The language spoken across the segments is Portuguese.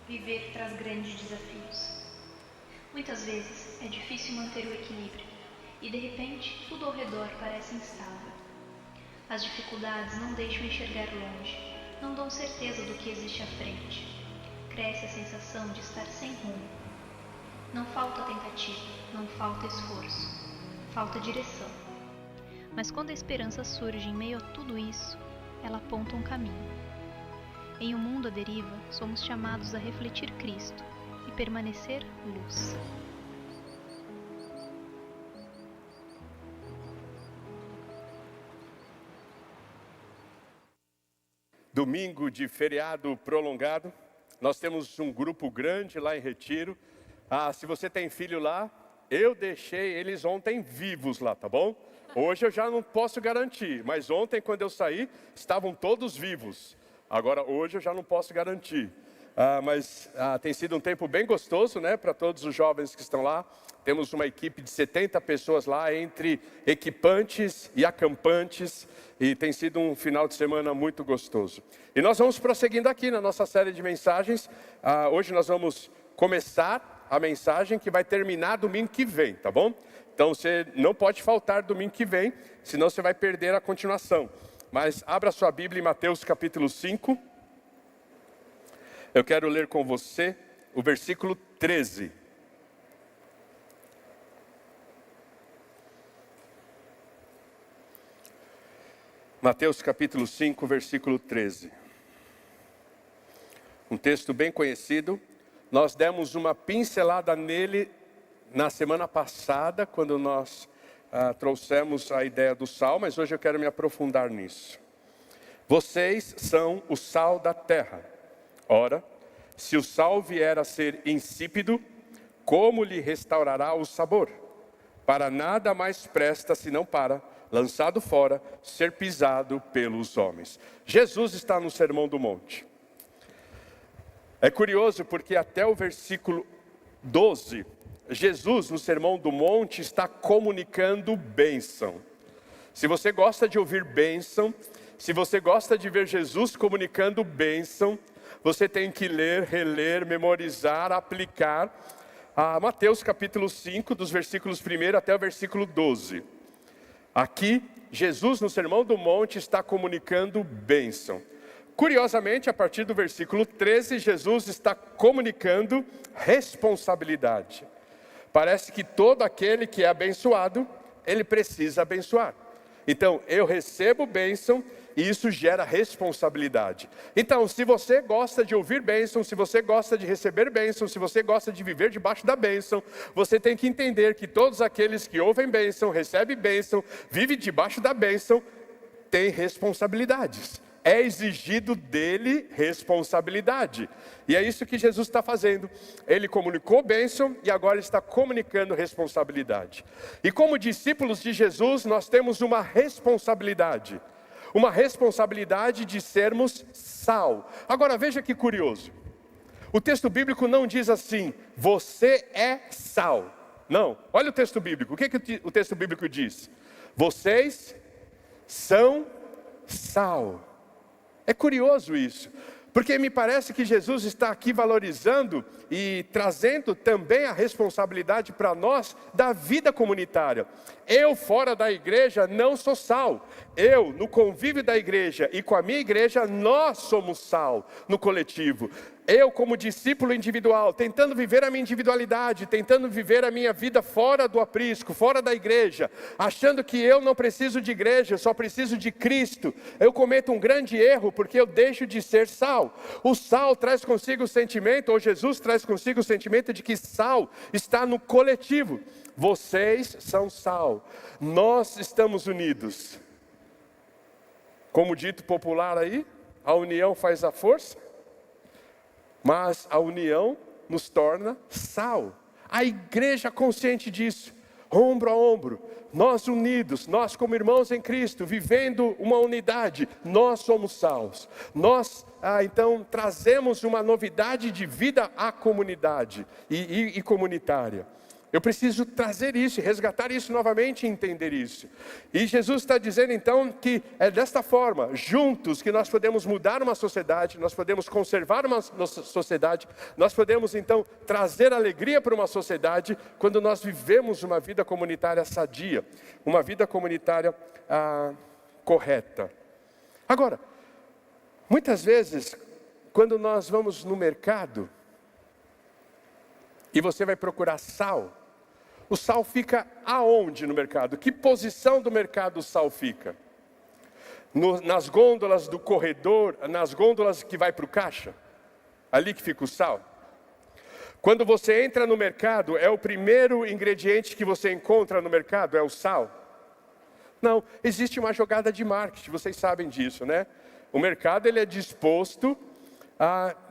Viver traz grandes desafios. Muitas vezes é difícil manter o equilíbrio e de repente tudo ao redor parece instável. As dificuldades não deixam enxergar longe, não dão certeza do que existe à frente. Cresce a sensação de estar sem rumo. Não falta tentativa, não falta esforço, falta direção. Mas quando a esperança surge em meio a tudo isso, ela aponta um caminho. Em um mundo à deriva, somos chamados a refletir Cristo e permanecer luz. Domingo de feriado prolongado, nós temos um grupo grande lá em Retiro. Se você tem filho lá, eu deixei eles ontem vivos lá, tá bom? Hoje eu já não posso garantir, mas ontem quando eu saí, estavam todos vivos. Agora hoje eu já não posso garantir. Mas tem sido um tempo bem gostoso, né, para todos os jovens que estão lá. Temos uma equipe de 70 pessoas lá, entre equipantes e acampantes, e tem sido um final de semana muito gostoso. E nós vamos prosseguindo aqui na nossa série de mensagens. Hoje nós vamos começar a mensagem que vai terminar domingo que vem, tá bom? Então você não pode faltar domingo que vem, senão você vai perder a continuação. Mas abra sua Bíblia em Mateus capítulo 5. Eu quero ler com você o versículo 13. Mateus capítulo 5, versículo 13. Um texto bem conhecido. Nós demos uma pincelada nele na semana passada, quando nós trouxemos a ideia do sal, mas hoje eu quero me aprofundar nisso. Vocês são o sal da terra. Ora, se o sal vier a ser insípido, como lhe restaurará o sabor? Para nada mais presta senão para, lançado fora, ser pisado pelos homens. Jesus está no Sermão do Monte. É curioso porque até o versículo 12, Jesus no Sermão do Monte está comunicando bênção. Se você gosta de ouvir bênção, se você gosta de ver Jesus comunicando bênção, você tem que ler, reler, memorizar, aplicar a Mateus capítulo 5, dos versículos 1 até o versículo 12. Aqui, Jesus no Sermão do Monte está comunicando bênção. Curiosamente, a partir do versículo 13, Jesus está comunicando responsabilidade. Parece que todo aquele que é abençoado, ele precisa abençoar. Então, eu recebo bênção e isso gera responsabilidade. Então, se você gosta de ouvir bênção, se você gosta de receber bênção, se você gosta de viver debaixo da bênção, você tem que entender que todos aqueles que ouvem bênção, recebem bênção, vivem debaixo da bênção, têm responsabilidades. É exigido dele responsabilidade. E é isso que Jesus está fazendo. Ele comunicou bênção e agora está comunicando responsabilidade. E como discípulos de Jesus, nós temos uma responsabilidade. Uma responsabilidade de sermos sal. Agora veja que curioso. O texto bíblico não diz assim, você é sal. Não, olha o texto bíblico. O que o texto bíblico diz? Vocês são sal. É curioso isso, porque me parece que Jesus está aqui valorizando e trazendo também a responsabilidade para nós da vida comunitária. Eu fora da igreja não sou sal. Eu no convívio da igreja e com a minha igreja nós somos sal no coletivo. Eu como discípulo individual, tentando viver a minha individualidade, tentando viver a minha vida fora do aprisco, fora da igreja, achando que eu não preciso de igreja, só preciso de Cristo, eu cometo um grande erro porque eu deixo de ser sal. O sal traz consigo o sentimento, ou Jesus traz consigo o sentimento de que sal está no coletivo. Vocês são sal, nós estamos unidos. Como dito popular aí, a união faz a força. Mas a união nos torna sal. A igreja consciente disso, ombro a ombro, nós unidos, nós como irmãos em Cristo, vivendo uma unidade, nós somos salvos. Nós, então, trazemos uma novidade de vida à comunidade e comunitária. Eu preciso trazer isso, resgatar isso novamente e entender isso. E Jesus está dizendo então que é desta forma, juntos, que nós podemos mudar uma sociedade, nós podemos conservar uma sociedade, nós podemos então trazer alegria para uma sociedade quando nós vivemos uma vida comunitária sadia, uma vida comunitária correta. Agora, muitas vezes, quando nós vamos no mercado e você vai procurar sal, o sal fica aonde no mercado? Que posição do mercado o sal fica? Nas gôndolas do corredor, nas gôndolas que vai para o caixa? Ali que fica o sal? Quando você entra no mercado, é o primeiro ingrediente que você encontra no mercado? É o sal? Não, existe uma jogada de marketing, vocês sabem disso, né? O mercado ele é disposto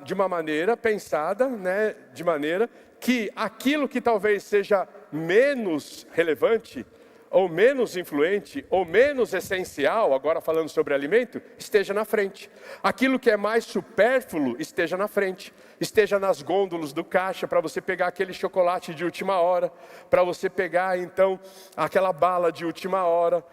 de uma maneira pensada, né? De maneira que aquilo que talvez seja menos relevante, ou menos influente, ou menos essencial, agora falando sobre alimento, esteja na frente. Aquilo que é mais supérfluo, esteja na frente. Esteja nas gôndolas do caixa, para você pegar aquele chocolate de última hora, para você pegar então aquela bala de última hora,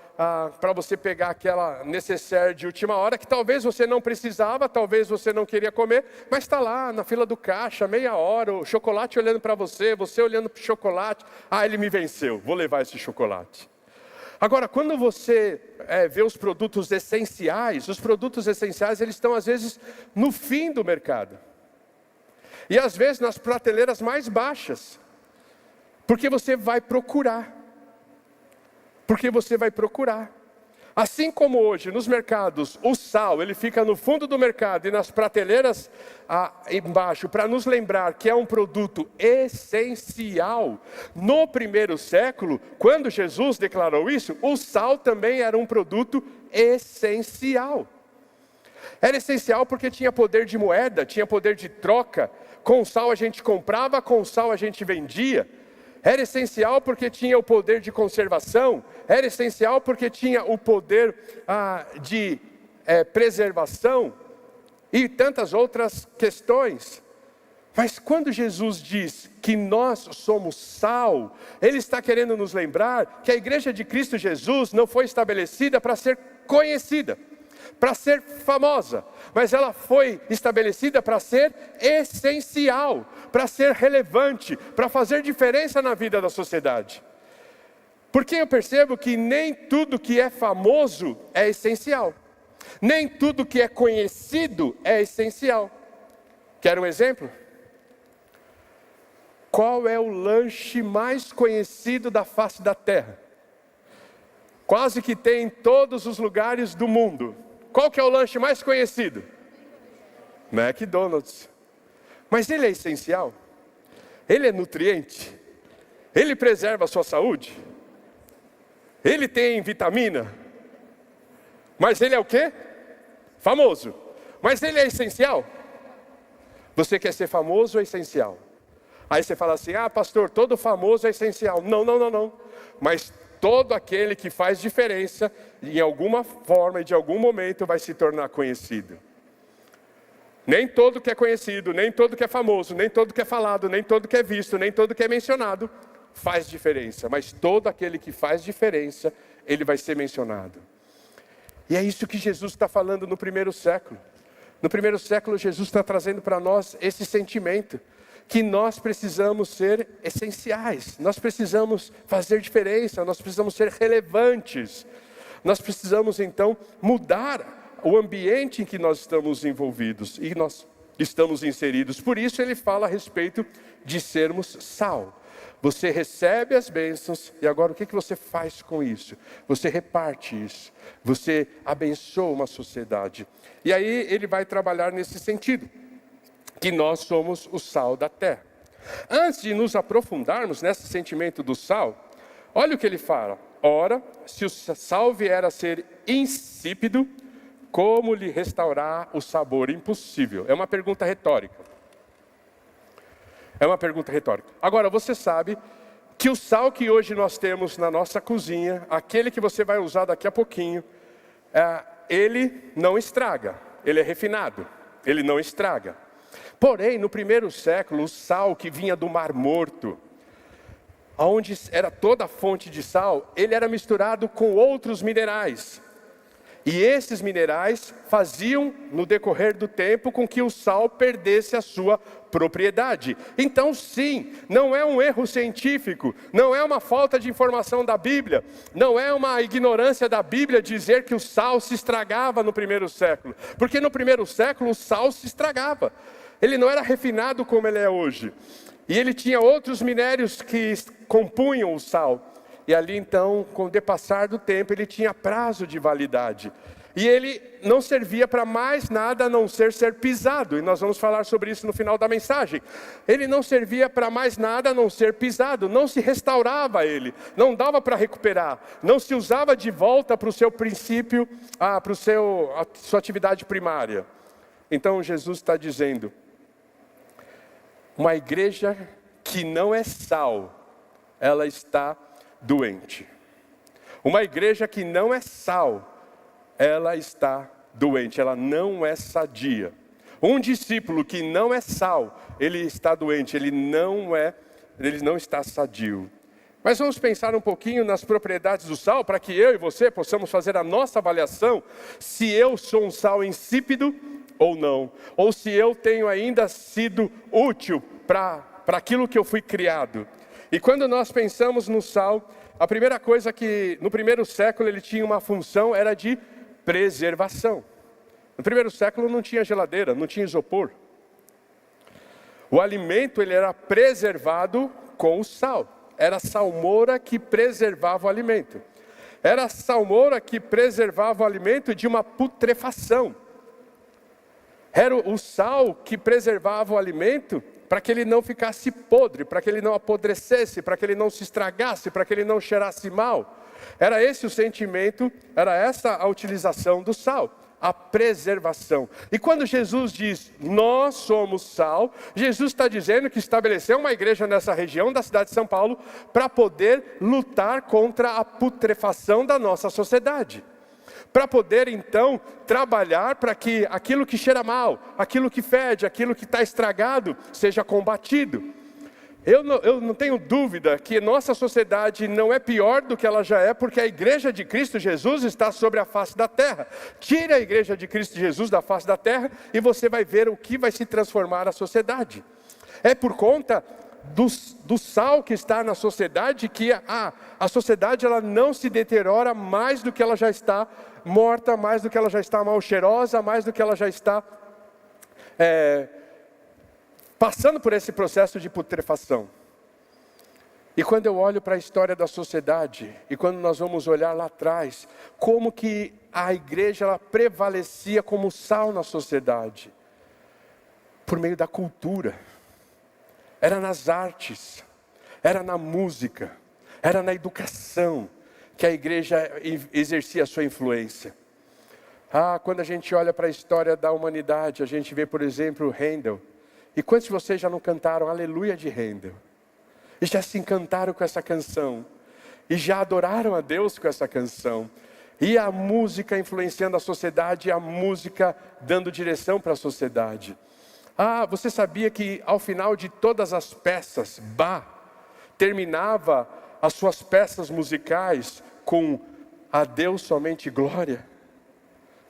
para você pegar aquela necessaire de última hora, que talvez você não precisava, talvez você não queria comer, mas está lá na fila do caixa, meia hora, o chocolate olhando para você, você olhando para o chocolate, ele me venceu, vou levar esse chocolate. Agora, quando você vê os produtos essenciais eles estão às vezes no fim do mercado. E às vezes nas prateleiras mais baixas. Porque você vai procurar. Assim como hoje nos mercados, o sal ele fica no fundo do mercado e nas prateleiras embaixo para nos lembrar que é um produto essencial. No primeiro século, quando Jesus declarou isso, o sal também era um produto essencial. Era essencial porque tinha poder de moeda, tinha poder de troca. Com sal a gente comprava, com sal a gente vendia. Era essencial porque tinha o poder de conservação. Era essencial porque tinha o poder de preservação. E tantas outras questões. Mas quando Jesus diz que nós somos sal, Ele está querendo nos lembrar que a igreja de Cristo Jesus não foi estabelecida para ser conhecida, para ser famosa, mas ela foi estabelecida para ser essencial, para ser relevante, para fazer diferença na vida da sociedade. Porque eu percebo que nem tudo que é famoso é essencial, nem tudo que é conhecido é essencial. Quer um exemplo? Qual é o lanche mais conhecido da face da terra? Quase que tem em todos os lugares do mundo. Qual que é o lanche mais conhecido? McDonald's. Mas ele é essencial? Ele é nutriente? Ele preserva a sua saúde? Ele tem vitamina? Mas ele é o quê? Famoso. Mas ele é essencial? Você quer ser famoso ou essencial? Aí você fala assim, pastor, todo famoso é essencial. Não. Mas todo aquele que faz diferença, em alguma forma e de algum momento vai se tornar conhecido. Nem todo que é conhecido, nem todo que é famoso, nem todo que é falado, nem todo que é visto, nem todo que é mencionado, faz diferença. Mas todo aquele que faz diferença, ele vai ser mencionado. E é isso que Jesus está falando no primeiro século. No primeiro século, Jesus está trazendo para nós esse sentimento. Que nós precisamos ser essenciais, nós precisamos fazer diferença, nós precisamos ser relevantes. Nós precisamos então mudar o ambiente em que nós estamos envolvidos e nós estamos inseridos. Por isso ele fala a respeito de sermos sal. Você recebe as bênçãos e agora o que você faz com isso? Você reparte isso, você abençoa uma sociedade. E aí ele vai trabalhar nesse sentido. Que nós somos o sal da terra. Antes de nos aprofundarmos nesse sentimento do sal, olha o que ele fala. Ora, se o sal vier a ser insípido, como lhe restaurar o sabor? Impossível. É uma pergunta retórica. Agora, você sabe que o sal que hoje nós temos na nossa cozinha, aquele que você vai usar daqui a pouquinho, ele não estraga. Ele é refinado. Ele não estraga. Porém, no primeiro século, o sal que vinha do Mar Morto, onde era toda a fonte de sal, ele era misturado com outros minerais. E esses minerais faziam, no decorrer do tempo, com que o sal perdesse a sua propriedade. Então, sim, não é um erro científico, não é uma falta de informação da Bíblia, não é uma ignorância da Bíblia dizer que o sal se estragava no primeiro século. Porque no primeiro século o sal se estragava. Ele não era refinado como ele é hoje. E ele tinha outros minérios que compunham o sal. E ali então, com o depassar do tempo, ele tinha prazo de validade. E ele não servia para mais nada a não ser pisado. E nós vamos falar sobre isso no final da mensagem. Ele não servia para mais nada a não ser pisado. Não se restaurava ele. Não dava para recuperar. Não se usava de volta para o seu princípio, para a sua atividade primária. Então Jesus está dizendo, uma igreja que não é sal, ela está doente. Uma igreja que não é sal, ela está doente, ela não é sadia. Um discípulo que não é sal, ele está doente, ele não está sadio. Mas vamos pensar um pouquinho nas propriedades do sal, para que eu e você possamos fazer a nossa avaliação, se eu sou um sal insípido ou não, ou se eu tenho ainda sido útil para aquilo que eu fui criado. E quando nós pensamos no sal, a primeira coisa que no primeiro século ele tinha uma função era de preservação. No primeiro século não tinha geladeira, não tinha isopor. O alimento ele era preservado com o sal. Era a salmoura que preservava o alimento. Era a salmoura que preservava o alimento de uma putrefação. Era o sal que preservava o alimento para que ele não ficasse podre, para que ele não apodrecesse, para que ele não se estragasse, para que ele não cheirasse mal. Era esse o sentimento, era essa a utilização do sal, a preservação. E quando Jesus diz, nós somos sal, Jesus está dizendo que estabeleceu uma igreja nessa região da cidade de São Paulo para poder lutar contra a putrefação da nossa sociedade. Para poder então trabalhar para que aquilo que cheira mal, aquilo que fede, aquilo que está estragado, seja combatido. Eu não tenho dúvida que nossa sociedade não é pior do que ela já é, porque a igreja de Cristo Jesus está sobre a face da terra. Tire a igreja de Cristo Jesus da face da terra e você vai ver o que vai se transformar a sociedade. É por conta do sal que está na sociedade que a sociedade ela não se deteriora mais do que ela já está morta, mais do que ela já está mal cheirosa, mais do que ela já está passando por esse processo de putrefação. E quando eu olho para a história da sociedade, e quando nós vamos olhar lá atrás, como que a igreja ela prevalecia como sal na sociedade? Por meio da cultura. Era nas artes, era na música, era na educação que a igreja exercia a sua influência. Quando a gente olha para a história da humanidade, a gente vê, por exemplo, Handel. E quantos de vocês já não cantaram Aleluia de Handel? E já se encantaram com essa canção? E já adoraram a Deus com essa canção? E a música influenciando a sociedade, e a música dando direção para a sociedade. Você sabia que ao final de todas as peças, Bach terminava as suas peças musicais com a Deus somente glória?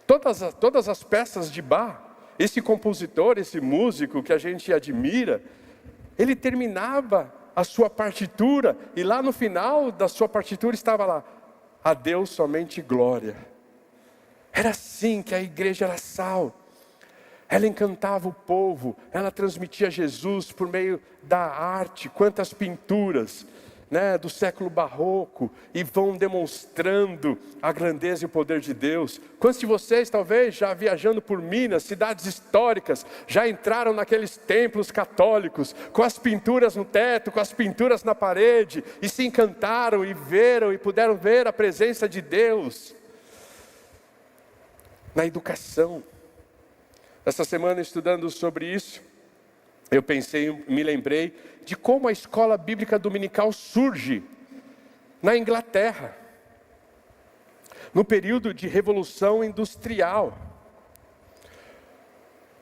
Todas as peças de Bach, esse compositor, esse músico que a gente admira, ele terminava a sua partitura e lá no final da sua partitura estava lá, a Deus somente glória. Era assim que a igreja era sal. Ela encantava o povo, ela transmitia Jesus por meio da arte, quantas pinturas, do século barroco, e vão demonstrando a grandeza e o poder de Deus. Quantos de vocês, talvez, já viajando por Minas, cidades históricas, já entraram naqueles templos católicos, com as pinturas no teto, com as pinturas na parede, e se encantaram e viram e puderam ver a presença de Deus? Na educação. Essa semana, estudando sobre isso, eu me lembrei de como a escola bíblica dominical surge na Inglaterra, no período de Revolução Industrial.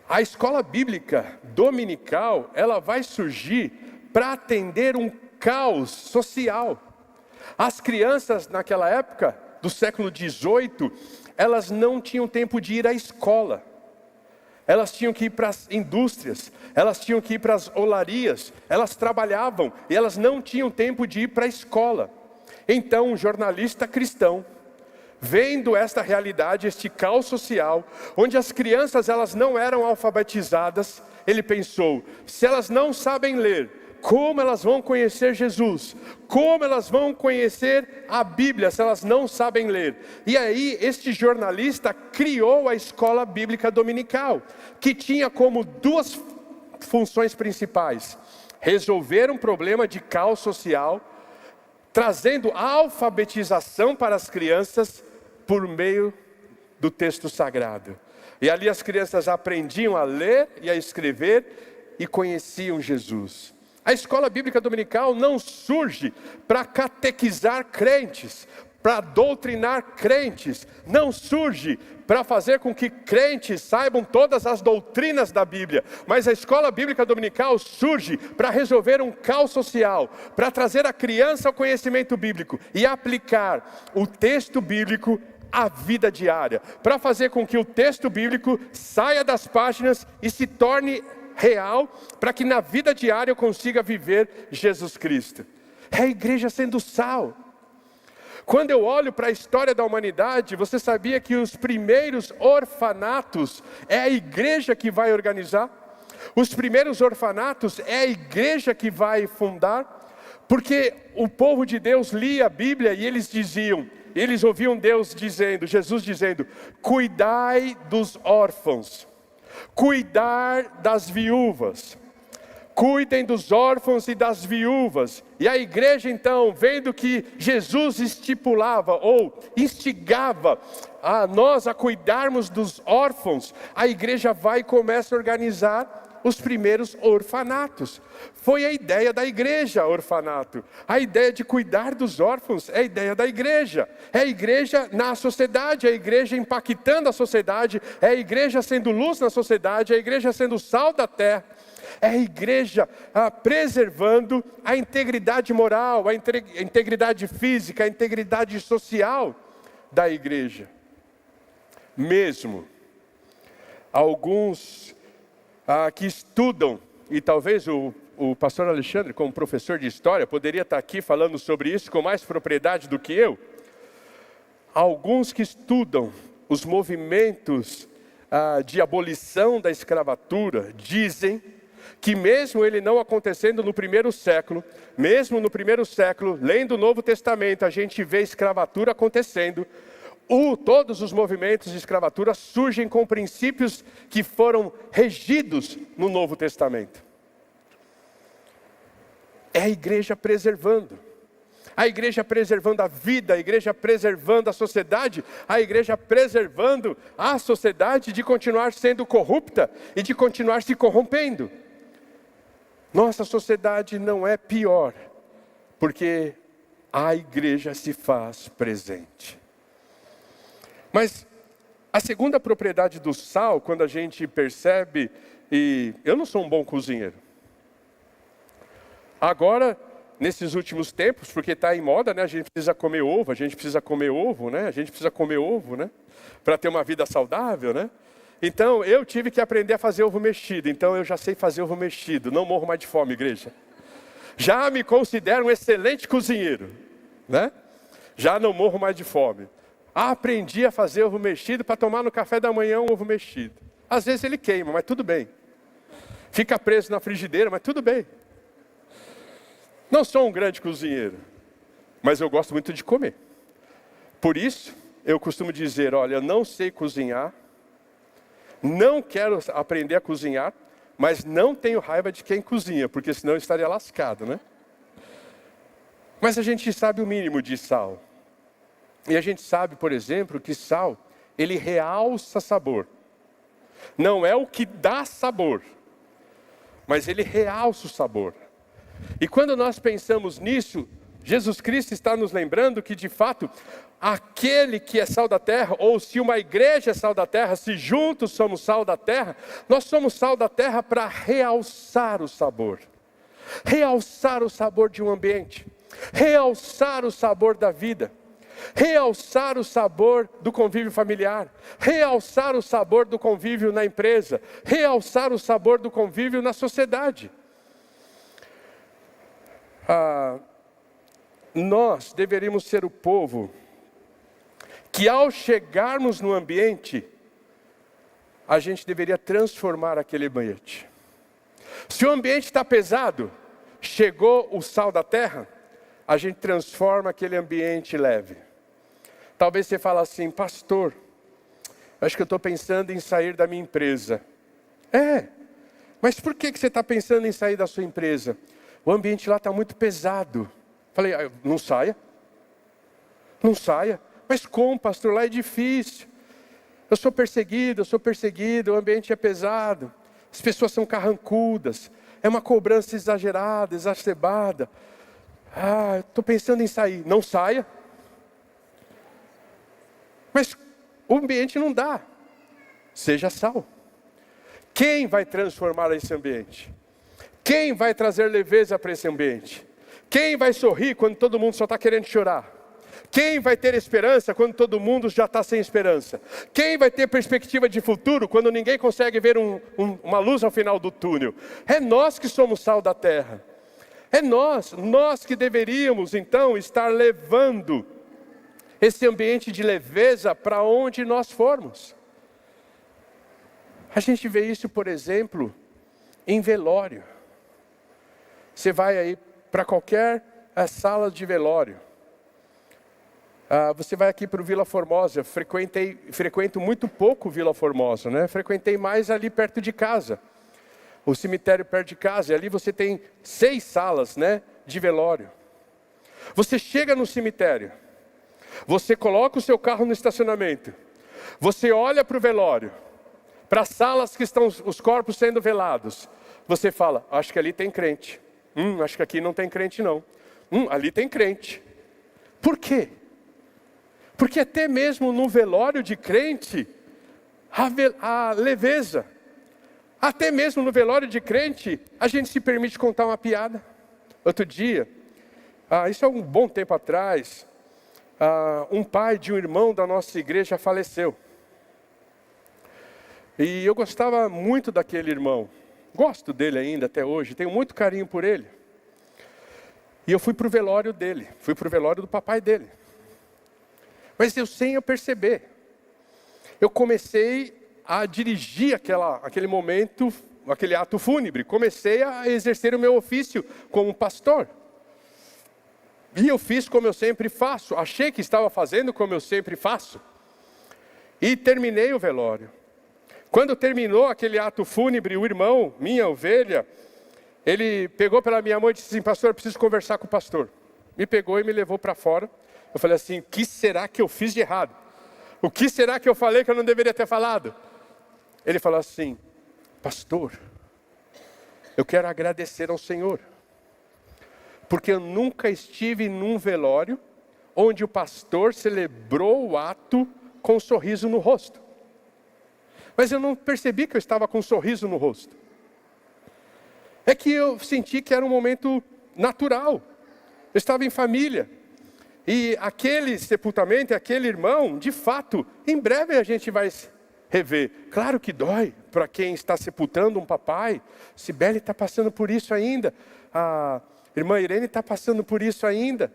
A escola bíblica dominical, ela vai surgir para atender um caos social. As crianças naquela época, do século XVIII, elas não tinham tempo de ir à escola. Elas tinham que ir para as indústrias, elas tinham que ir para as olarias, elas trabalhavam e elas não tinham tempo de ir para a escola. Então um jornalista cristão, vendo esta realidade, este caos social, onde as crianças elas não eram alfabetizadas, ele pensou, se elas não sabem ler, como elas vão conhecer Jesus? Como elas vão conhecer a Bíblia se elas não sabem ler? E aí este jornalista criou a escola bíblica dominical, que tinha como duas funções principais: resolver um problema de caos social, trazendo a alfabetização para as crianças por meio do texto sagrado. E ali as crianças aprendiam a ler e a escrever e conheciam Jesus. A escola bíblica dominical não surge para catequizar crentes, para doutrinar crentes, não surge para fazer com que crentes saibam todas as doutrinas da Bíblia, mas a escola bíblica dominical surge para resolver um caos social, para trazer a criança ao conhecimento bíblico e aplicar o texto bíblico à vida diária, para fazer com que o texto bíblico saia das páginas e se torne real, para que na vida diária eu consiga viver Jesus Cristo. É a igreja sendo sal. Quando eu olho para a história da humanidade, você sabia que os primeiros orfanatos é a igreja que vai organizar? Os primeiros orfanatos é a igreja que vai fundar? Porque o povo de Deus lia a Bíblia e eles diziam, eles ouviam Deus dizendo, Jesus dizendo, cuidai dos órfãos. Cuidar das viúvas, cuidem dos órfãos e das viúvas. E a igreja então, vendo que Jesus estipulava ou instigava a nós a cuidarmos dos órfãos, a igreja vai e começa a organizar os primeiros orfanatos. Foi a ideia da igreja, orfanato. A ideia de cuidar dos órfãos é a ideia da igreja. É a igreja na sociedade, é a igreja impactando a sociedade, é a igreja sendo luz na sociedade, é a igreja sendo sal da terra. É a igreja preservando a integridade moral, a integridade física, a integridade social da igreja. Mesmo alguns que estudam, e talvez o pastor Alexandre, como professor de história, poderia estar aqui falando sobre isso com mais propriedade do que eu. Alguns que estudam os movimentos de abolição da escravatura, dizem que mesmo ele não acontecendo no primeiro século, lendo o Novo Testamento, a gente vê escravatura acontecendo. Todos os movimentos de escravatura surgem com princípios que foram regidos no Novo Testamento. É a igreja preservando. A igreja preservando a vida, a igreja preservando a sociedade, a igreja preservando a sociedade de continuar sendo corrupta e de continuar se corrompendo. Nossa sociedade não é pior, porque a igreja se faz presente. Mas a segunda propriedade do sal, quando a gente percebe, e eu não sou um bom cozinheiro. Agora, nesses últimos tempos, porque está em moda, né? A gente precisa comer ovo, né? Para ter uma vida saudável, né? Então, eu tive que aprender a fazer ovo mexido. Então, eu já sei fazer ovo mexido. Não morro mais de fome, igreja. Já me considero um excelente cozinheiro, né? Já não morro mais de fome. Aprendi a fazer ovo mexido para tomar no café da manhã um ovo mexido. Às vezes ele queima, mas tudo bem. Fica preso na frigideira, mas tudo bem. Não sou um grande cozinheiro, mas eu gosto muito de comer. Por isso, eu costumo dizer, olha, eu não sei cozinhar, não quero aprender a cozinhar, mas não tenho raiva de quem cozinha, porque senão eu estaria lascado, né? Mas a gente sabe o mínimo de sal. E a gente sabe, por exemplo, que sal, ele realça sabor. Não é o que dá sabor, mas ele realça o sabor. E quando nós pensamos nisso, Jesus Cristo está nos lembrando que, de fato, aquele que é sal da terra, ou se uma igreja é sal da terra, se juntos somos sal da terra, nós somos sal da terra para realçar o sabor. realçar o sabor de um ambiente, realçar o sabor da vida, realçar o sabor do convívio familiar, realçar o sabor do convívio na empresa, realçar o sabor do convívio na sociedade. Nós deveríamos ser o povo que, ao chegarmos no ambiente, a gente deveria transformar aquele ambiente. Se o ambiente está pesado, chegou o sal da terra, a gente transforma aquele ambiente leve. Talvez você fale assim: pastor, acho que eu estou pensando em sair da minha empresa. Mas por que você está pensando em sair da sua empresa? O ambiente lá está muito pesado. Falei: não saia. Não saia. Mas como, pastor? Lá é difícil. Eu sou perseguido, o ambiente é pesado. As pessoas são carrancudas. É uma cobrança exagerada, exacerbada. Estou pensando em sair. Não saia. Mas o ambiente não dá. Seja sal. Quem vai transformar esse ambiente? Quem vai trazer leveza para esse ambiente? Quem vai sorrir quando todo mundo só está querendo chorar? Quem vai ter esperança quando todo mundo já está sem esperança? Quem vai ter perspectiva de futuro quando ninguém consegue ver uma luz ao final do túnel? É nós que somos sal da terra. É nós que deveríamos então estar levando esse ambiente de leveza para onde nós formos. A gente vê isso, por exemplo, em velório. Você vai aí para qualquer sala de velório. Você vai aqui para o Vila Formosa. Frequento muito pouco Vila Formosa, né? Frequentei mais ali perto de casa. O cemitério perto de casa. E ali você tem 6 salas, né, de velório. Você chega no cemitério. Você coloca o seu carro no estacionamento. Você olha para o velório, para as salas que estão os corpos sendo velados. Você fala: acho que ali tem crente. Acho que aqui não tem crente não. Ali tem crente. Por quê? Porque até mesmo no velório de crente, há leveza. Até mesmo no velório de crente, a gente se permite contar uma piada. Outro dia, isso é um bom tempo atrás, um pai de um irmão da nossa igreja faleceu. E eu gostava muito daquele irmão. Gosto dele ainda até hoje, tenho muito carinho por ele. E eu fui para o velório dele, fui para o velório do papai dele. Mas sem eu perceber, eu comecei a dirigir aquele momento, aquele ato fúnebre. Comecei a exercer o meu ofício como pastor. E eu fiz como eu sempre faço. Achei que estava fazendo como eu sempre faço. E terminei o velório. Quando terminou aquele ato fúnebre, o irmão, minha ovelha, ele pegou pela minha mão e disse assim: pastor, eu preciso conversar com o pastor. Me pegou e me levou para fora. Eu falei assim: o que será que eu fiz de errado? O que será que eu falei que eu não deveria ter falado? Ele falou assim: pastor, eu quero agradecer ao Senhor, porque eu nunca estive num velório onde o pastor celebrou o ato com um sorriso no rosto. Mas eu não percebi que eu estava com um sorriso no rosto. É que eu senti que era um momento natural. Eu estava em família. E aquele sepultamento, aquele irmão, de fato, em breve a gente vai rever. Claro que dói para quem está sepultando um papai. Cibele está passando por isso ainda. A irmã Irene está passando por isso ainda.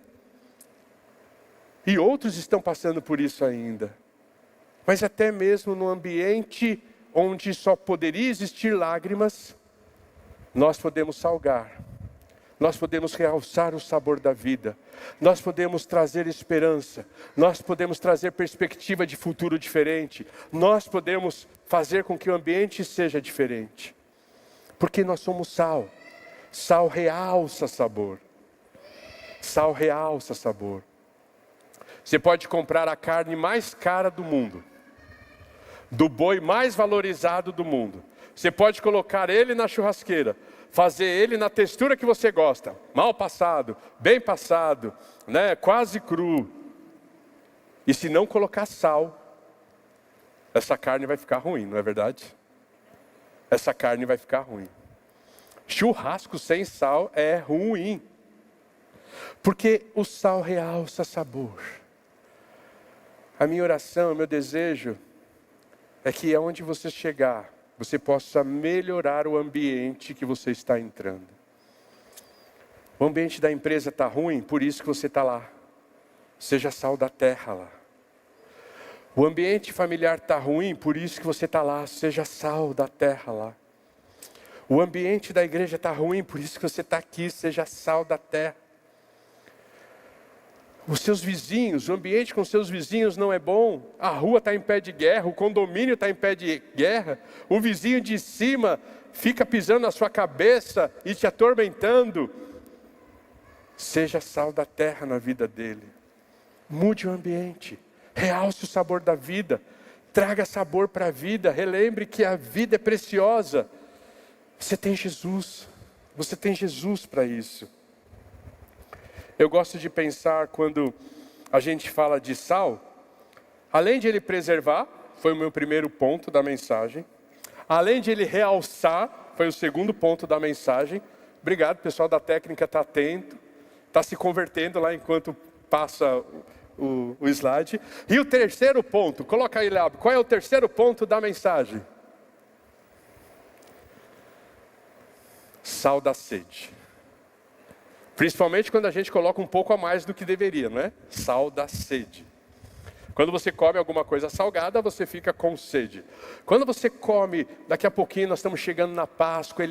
E outros estão passando por isso ainda. Mas até mesmo no ambiente onde só poderia existir lágrimas, nós podemos salgar. Nós podemos realçar o sabor da vida. Nós podemos trazer esperança. Nós podemos trazer perspectiva de futuro diferente. Nós podemos fazer com que o ambiente seja diferente. Porque nós somos sal. Sal realça sabor. Sal realça sabor. Você pode comprar a carne mais cara do mundo, do boi mais valorizado do mundo. Você pode colocar ele na churrasqueira, fazer ele na textura que você gosta, mal passado, bem passado, né, quase cru. E se não colocar sal, essa carne vai ficar ruim, não é verdade? Essa carne vai ficar ruim. Churrasco sem sal é ruim. Porque o sal realça sabor. A minha oração, o meu desejo é que aonde você chegar, você possa melhorar o ambiente que você está entrando. O ambiente da empresa está ruim, por isso que você está lá. Seja sal da terra lá. O ambiente familiar está ruim, por isso que você está lá. Seja sal da terra lá. O ambiente da igreja está ruim, por isso que você está aqui. Seja sal da terra. Os seus vizinhos, o ambiente com seus vizinhos não é bom. A rua está em pé de guerra, o condomínio está em pé de guerra. O vizinho de cima fica pisando na sua cabeça e te atormentando. Seja sal da terra na vida dele. Mude o ambiente. Realce o sabor da vida. Traga sabor para a vida. Relembre que a vida é preciosa. Você tem Jesus. Você tem Jesus para isso. Eu gosto de pensar quando a gente fala de sal. Além de ele preservar, foi o meu primeiro ponto da mensagem. Além de ele realçar, foi o segundo ponto da mensagem. Obrigado, pessoal da técnica está atento. Está se convertendo lá enquanto passa o slide. E o terceiro ponto, coloca aí, Léo, qual é o terceiro ponto da mensagem? Sal da sede. Principalmente quando a gente coloca um pouco a mais do que deveria, não é? Sal da sede. Quando você come alguma coisa salgada, você fica com sede. Quando você come, daqui a pouquinho nós estamos chegando na Páscoa,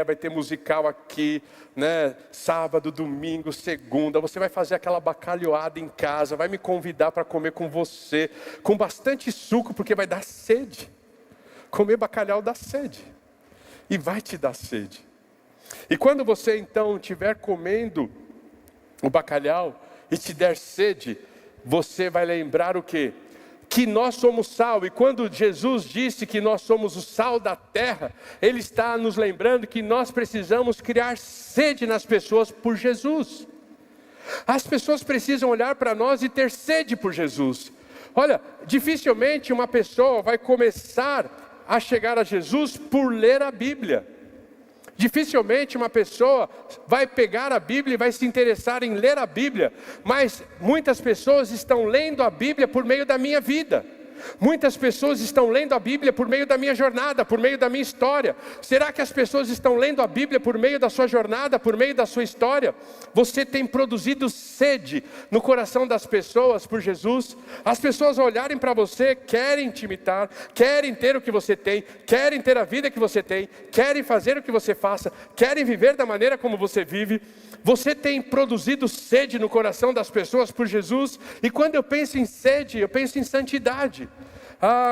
vai ter musical aqui, né? Sábado, domingo, segunda, você vai fazer aquela bacalhoada em casa, vai me convidar para comer com você, com bastante suco, porque vai dar sede. Comer bacalhau dá sede. E vai te dar sede. E quando você então estiver comendo o bacalhau e te der sede, você vai lembrar o quê? Que nós somos sal. E quando Jesus disse que nós somos o sal da terra, Ele está nos lembrando que nós precisamos criar sede nas pessoas por Jesus. As pessoas precisam olhar para nós e ter sede por Jesus. Olha, dificilmente uma pessoa vai começar a chegar a Jesus por ler a Bíblia. Dificilmente uma pessoa vai pegar a Bíblia e vai se interessar em ler a Bíblia, mas muitas pessoas estão lendo a Bíblia por meio da minha vida. Muitas pessoas estão lendo a Bíblia por meio da minha jornada, por meio da minha história. Será que as pessoas estão lendo a Bíblia por meio da sua jornada, por meio da sua história? Você tem produzido sede no coração das pessoas por Jesus? As pessoas olharem para você, querem te imitar, querem ter o que você tem, querem ter a vida que você tem, querem fazer o que você faça, querem viver da maneira como você vive. Você tem produzido sede no coração das pessoas por Jesus? E quando eu penso em sede, eu penso em santidade.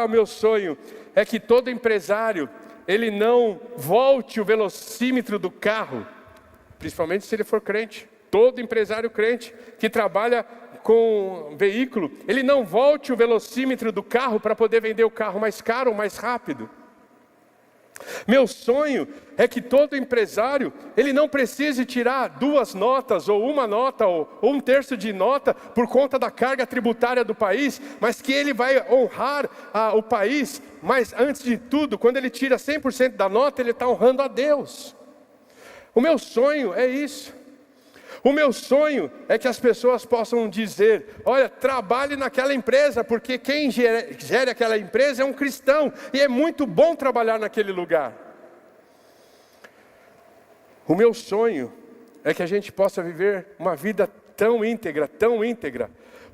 O meu sonho é que todo empresário, ele não volte o velocímetro do carro, principalmente se ele for crente. Todo empresário crente que trabalha com veículo, ele não volte o velocímetro do carro para poder vender o carro mais caro ou mais rápido. Meu sonho é que todo empresário, ele não precise tirar 2 notas, ou 1 nota, ou 1/3 de nota, por conta da carga tributária do país, mas que ele vai honrar o país, mas antes de tudo, quando ele tira 100% da nota, ele está honrando a Deus. O meu sonho é isso. O meu sonho é que as pessoas possam dizer: olha, trabalhe naquela empresa, porque quem gere aquela empresa é um cristão, e é muito bom trabalhar naquele lugar. O meu sonho é que a gente possa viver uma vida tão íntegra,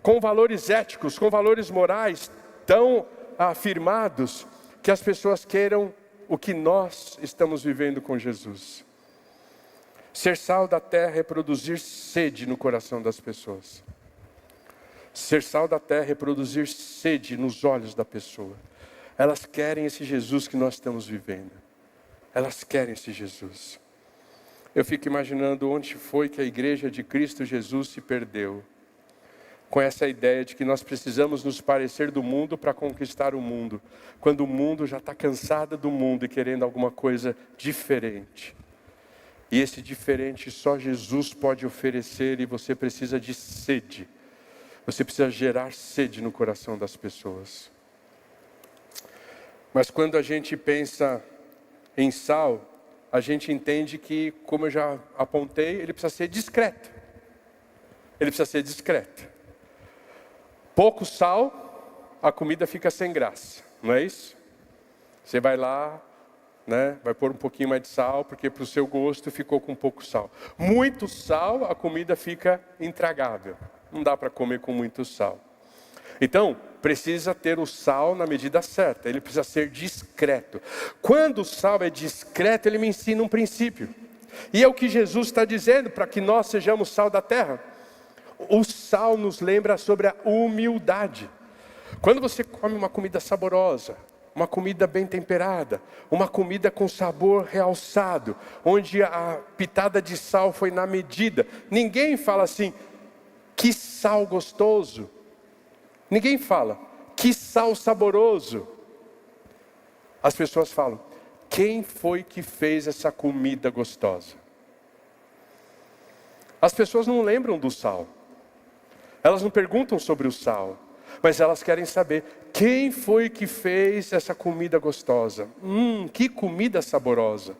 com valores éticos, com valores morais tão afirmados, que as pessoas queiram o que nós estamos vivendo com Jesus. Ser sal da terra é produzir sede no coração das pessoas. Ser sal da terra é produzir sede nos olhos da pessoa. Elas querem esse Jesus que nós estamos vivendo. Elas querem esse Jesus. Eu fico imaginando onde foi que a igreja de Cristo Jesus se perdeu. Com essa ideia de que nós precisamos nos parecer do mundo para conquistar o mundo. Quando o mundo já está cansado do mundo e querendo alguma coisa diferente. E esse diferente só Jesus pode oferecer, e você precisa de sede. Você precisa gerar sede no coração das pessoas. Mas quando a gente pensa em sal, a gente entende que, como eu já apontei, ele precisa ser discreto. Ele precisa ser discreto. Pouco sal, a comida fica sem graça, não é isso? Você vai lá, né, vai pôr um pouquinho mais de sal, porque para o seu gosto ficou com pouco sal. Muito sal, a comida fica intragável. Não dá para comer com muito sal. Então, precisa ter o sal na medida certa. Ele precisa ser discreto. Quando o sal é discreto, ele me ensina um princípio. E é o que Jesus está dizendo, para que nós sejamos sal da terra. O sal nos lembra sobre a humildade. Quando você come uma comida saborosa, uma comida bem temperada, uma comida com sabor realçado, onde a pitada de sal foi na medida, ninguém fala assim, que sal gostoso. Ninguém fala, que sal saboroso. As pessoas falam, quem foi que fez essa comida gostosa? As pessoas não lembram do sal. Elas não perguntam sobre o sal. Mas elas querem saber, quem foi que fez essa comida gostosa? Que comida saborosa.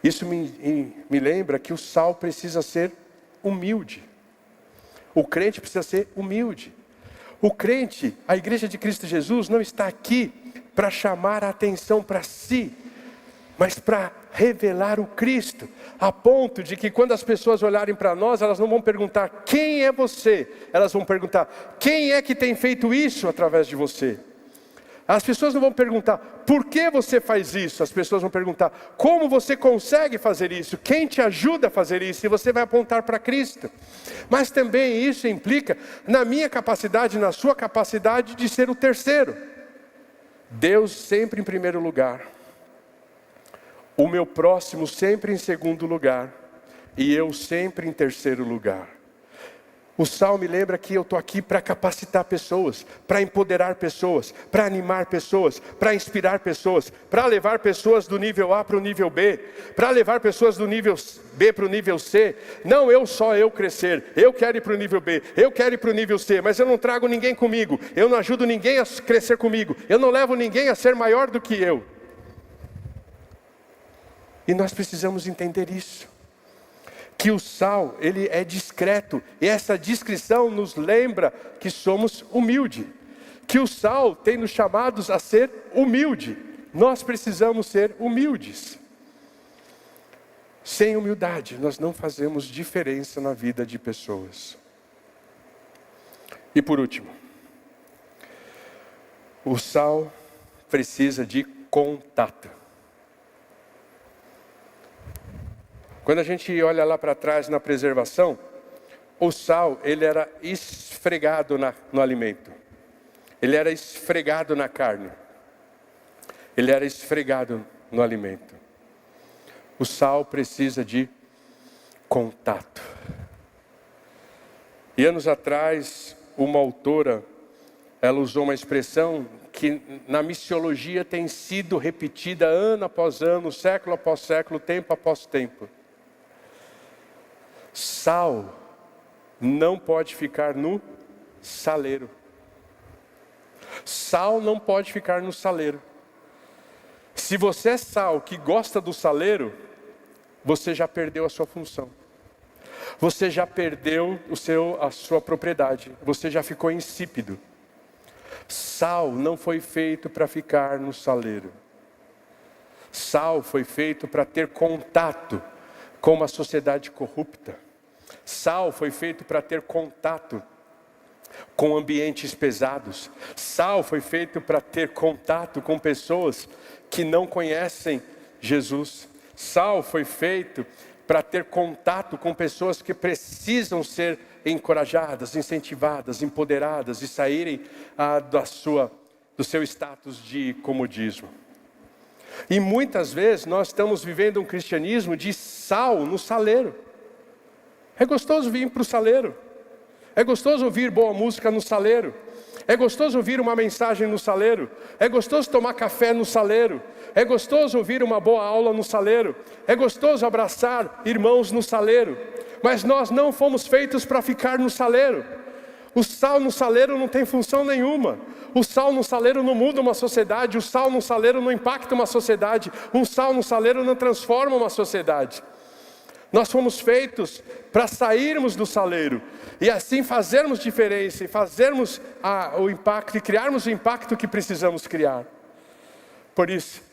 Isso me lembra que o sal precisa ser humilde. O crente precisa ser humilde. O crente, a igreja de Cristo Jesus, não está aqui para chamar a atenção para si, mas para revelar o Cristo, a ponto de que quando as pessoas olharem para nós, elas não vão perguntar, quem é você? Elas vão perguntar, quem é que tem feito isso através de você? As pessoas não vão perguntar, por que você faz isso? As pessoas vão perguntar, como você consegue fazer isso? Quem te ajuda a fazer isso? E você vai apontar para Cristo. Mas também isso implica na minha capacidade, na sua capacidade de ser o terceiro. Deus sempre em primeiro lugar. O meu próximo sempre em segundo lugar. E eu sempre em terceiro lugar. O sal me lembra que eu estou aqui para capacitar pessoas, para empoderar pessoas, para animar pessoas, para inspirar pessoas, para levar pessoas do nível A para o nível B, para levar pessoas do nível B para o nível C. Não só eu crescer, eu quero ir para o nível B, eu quero ir para o nível C, mas eu não trago ninguém comigo, eu não ajudo ninguém a crescer comigo, eu não levo ninguém a ser maior do que eu. E nós precisamos entender isso. Que o sal, ele é discreto. E essa discrição nos lembra que somos humildes. Que o sal tem nos chamados a ser humilde. Nós precisamos ser humildes. Sem humildade, nós não fazemos diferença na vida de pessoas. E por último, o sal precisa de contato. Quando a gente olha lá para trás na preservação, o sal, ele era esfregado no alimento. Ele era esfregado na carne. Ele era esfregado no alimento. O sal precisa de contato. E anos atrás, uma autora, ela usou uma expressão que na missiologia tem sido repetida ano após ano, século após século, tempo após tempo. Sal não pode ficar no saleiro. Sal não pode ficar no saleiro. Se você é sal que gosta do saleiro, você já perdeu a sua função. Você já perdeu a sua propriedade. Você já ficou insípido. Sal não foi feito para ficar no saleiro. Sal foi feito para ter contato com uma sociedade corrupta. Sal foi feito para ter contato com ambientes pesados. Sal foi feito para ter contato com pessoas que não conhecem Jesus. Sal foi feito para ter contato com pessoas que precisam ser encorajadas, incentivadas, empoderadas e saírem do seu status de comodismo. E muitas vezes nós estamos vivendo um cristianismo de sal no saleiro. É gostoso vir para o saleiro. É gostoso ouvir boa música no saleiro. É gostoso ouvir uma mensagem no saleiro. É gostoso tomar café no saleiro. É gostoso ouvir uma boa aula no saleiro. É gostoso abraçar irmãos no saleiro. Mas nós não fomos feitos para ficar no saleiro. O sal no saleiro não tem função nenhuma. O sal no saleiro não muda uma sociedade, o sal no saleiro não impacta uma sociedade, um sal no saleiro não transforma uma sociedade. Nós fomos feitos para sairmos do saleiro e assim fazermos diferença e fazermos o impacto e criarmos o impacto que precisamos criar. Por isso,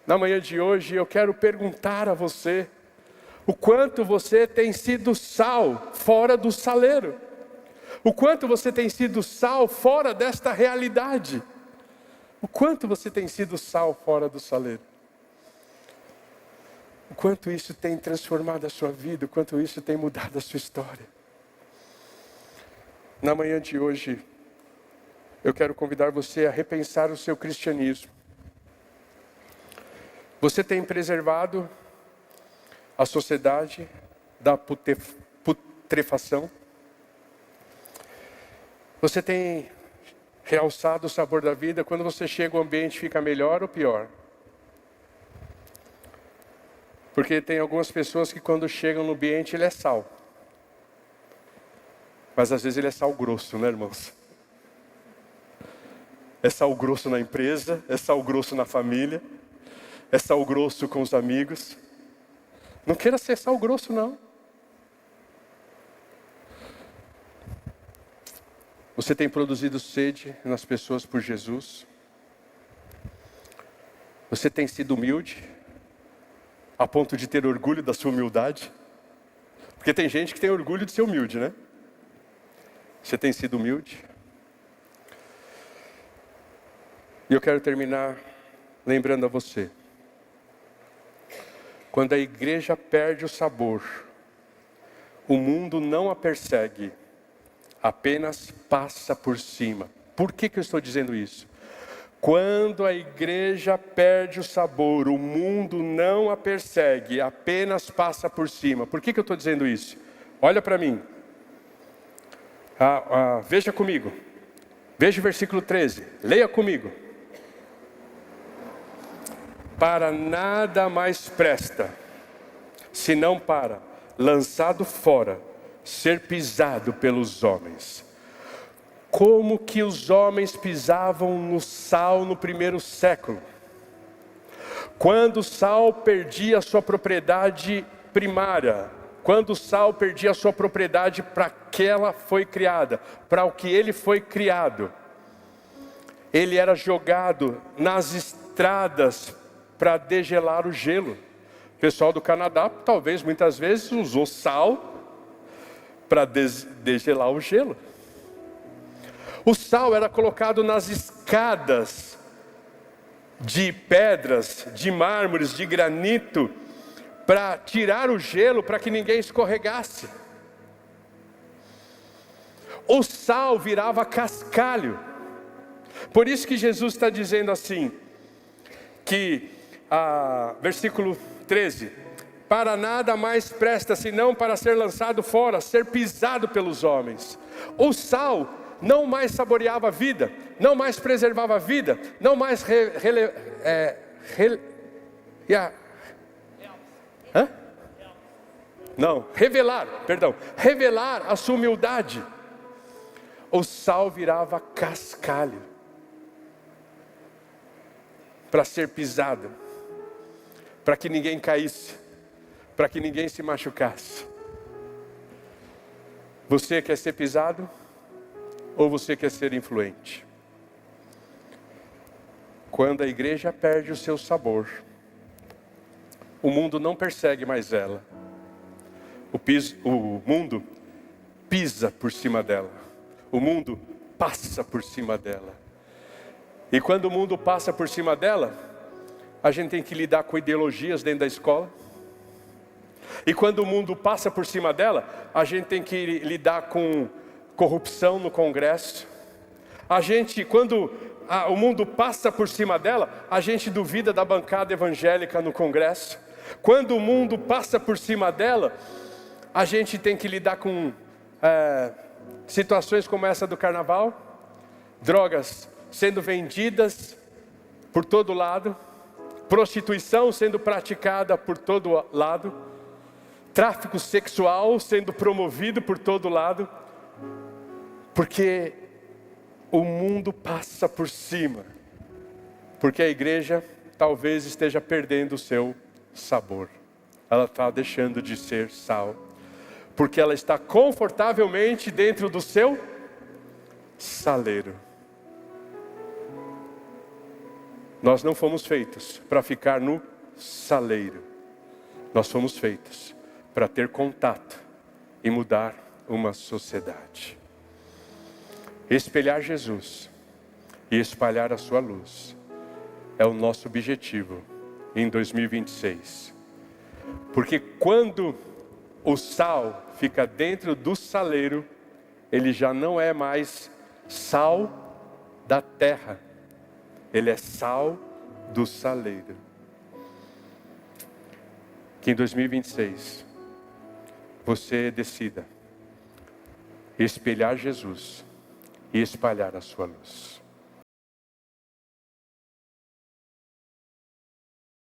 na manhã de hoje eu quero perguntar a você, o quanto você tem sido sal fora do saleiro? O quanto você tem sido sal fora desta realidade? O quanto você tem sido sal fora do saleiro? O quanto isso tem transformado a sua vida, o quanto isso tem mudado a sua história. Na manhã de hoje, eu quero convidar você a repensar o seu cristianismo. Você tem preservado a sociedade da putrefação? Você tem realçado o sabor da vida? Quando você chega, o ambiente fica melhor ou pior? Porque tem algumas pessoas que quando chegam no ambiente, ele é sal. Mas às vezes ele é sal grosso, né, irmãos? É sal grosso na empresa, é sal grosso na família, é sal grosso com os amigos. Não queira ser sal grosso, não. Você tem produzido sede nas pessoas por Jesus? Você tem sido humilde? A ponto de ter orgulho da sua humildade? Porque tem gente que tem orgulho de ser humilde, né? Você tem sido humilde? E eu quero terminar lembrando a você. Quando a igreja perde o sabor, o mundo não a persegue, apenas passa por cima. Por que eu estou dizendo isso? Quando a igreja perde o sabor, o mundo não a persegue, apenas passa por cima. Por que eu estou dizendo isso? Olha para mim. Veja comigo. Veja o versículo 13. Leia comigo. Para nada mais presta, senão para, lançado fora, ser pisado pelos homens. Como que os homens pisavam no sal no primeiro século? Quando o sal perdia a sua propriedade primária, quando o sal perdia a sua propriedade para que ela foi criada, para o que ele foi criado, ele era jogado nas estradas para degelar o gelo. O pessoal do Canadá, talvez, muitas vezes, usou sal para degelar o gelo. O sal era colocado nas escadas de pedras, de mármores, de granito, para tirar o gelo, para que ninguém escorregasse. O sal virava cascalho. Por isso que Jesus está dizendo assim, que, versículo 13, para nada mais presta, senão para ser lançado fora, ser pisado pelos homens. O sal não mais saboreava a vida, não mais preservava a vida, não mais revelar a sua humildade. O sal virava cascalho para ser pisado, para que ninguém caísse, para que ninguém se machucasse. Você quer ser pisado? Ou você quer ser influente? Quando a igreja perde o seu sabor, o mundo não persegue mais ela. O mundo pisa por cima dela. O mundo passa por cima dela. E quando o mundo passa por cima dela, a gente tem que lidar com ideologias dentro da escola. E quando o mundo passa por cima dela, a gente tem que lidar com corrupção no Congresso. Quando o mundo passa por cima dela, a gente duvida da bancada evangélica no Congresso. Quando o mundo passa por cima dela, a gente tem que lidar com situações como essa do carnaval, drogas sendo vendidas por todo lado, prostituição sendo praticada por todo lado, tráfico sexual sendo promovido por todo lado, porque o mundo passa por cima, porque a igreja talvez esteja perdendo o seu sabor. Ela está deixando de ser sal, porque ela está confortavelmente dentro do seu saleiro. Nós não fomos feitos para ficar no saleiro. Nós fomos feitos para ter contato e mudar uma sociedade. Espelhar Jesus e espalhar a sua luz é o nosso objetivo em 2026. Porque quando o sal fica dentro do saleiro, ele já não é mais sal da terra, ele é sal do saleiro. Que em 2026 você decida espelhar Jesus e espalhar a sua luz.